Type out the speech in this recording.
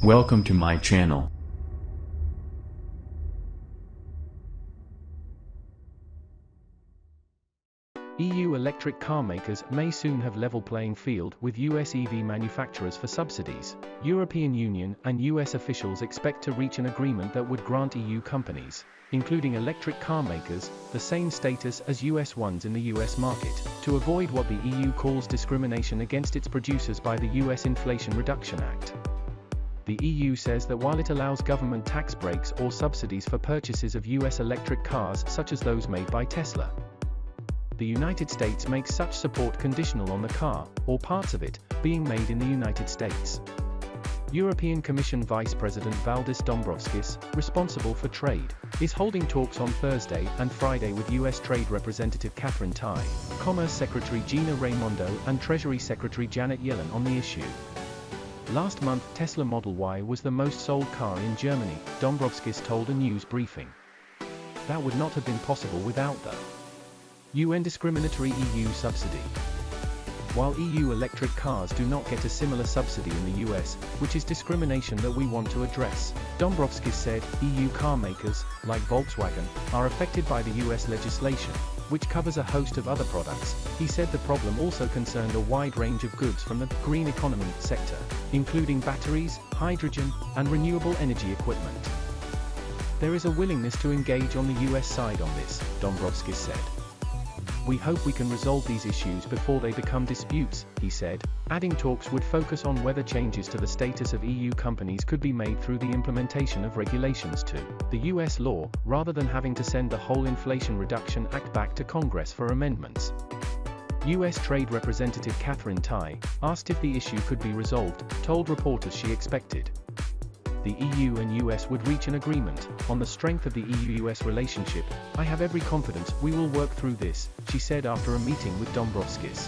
Welcome to my channel. EU electric car makers may soon have level playing field with US EV manufacturers for subsidies. European Union and US officials expect to reach an agreement that would grant EU companies, including electric car makers, the same status as US ones in the US market, to avoid what the EU calls discrimination against its producers by the US Inflation Reduction Act. The EU says that while it allows government tax breaks or subsidies for purchases of US electric cars such as those made by Tesla, the United States makes such support conditional on the car, or parts of it, being made in the United States. European Commission Vice President Valdis Dombrovskis, responsible for trade, is holding talks on Thursday and Friday with US Trade Representative Catherine Tai, Commerce Secretary Gina Raimondo and Treasury Secretary Janet Yellen on the issue. Last month, Tesla Model Y was the most sold car in Germany, Dombrovskis told a news briefing. That would not have been possible without the UN discriminatory EU subsidy. While EU electric cars do not get a similar subsidy in the US, which is discrimination that we want to address, Dombrovskis said, EU car makers, like Volkswagen, are affected by the US legislation, which covers a host of other products. He said the problem also concerned a wide range of goods from the green economy sector, including batteries, hydrogen, and renewable energy equipment. There is a willingness to engage on the US side on this, Dombrovskis said. We hope we can resolve these issues before they become disputes, he said, adding talks would focus on whether changes to the status of EU companies could be made through the implementation of regulations to the US law, rather than having to send the whole Inflation Reduction Act back to Congress for amendments. US Trade Representative Catherine Tai, asked if the issue could be resolved, told reporters she expected the EU and US would reach an agreement. On the strength of the EU-US relationship, I have every confidence we will work through this, she said after a meeting with Dombrovskis.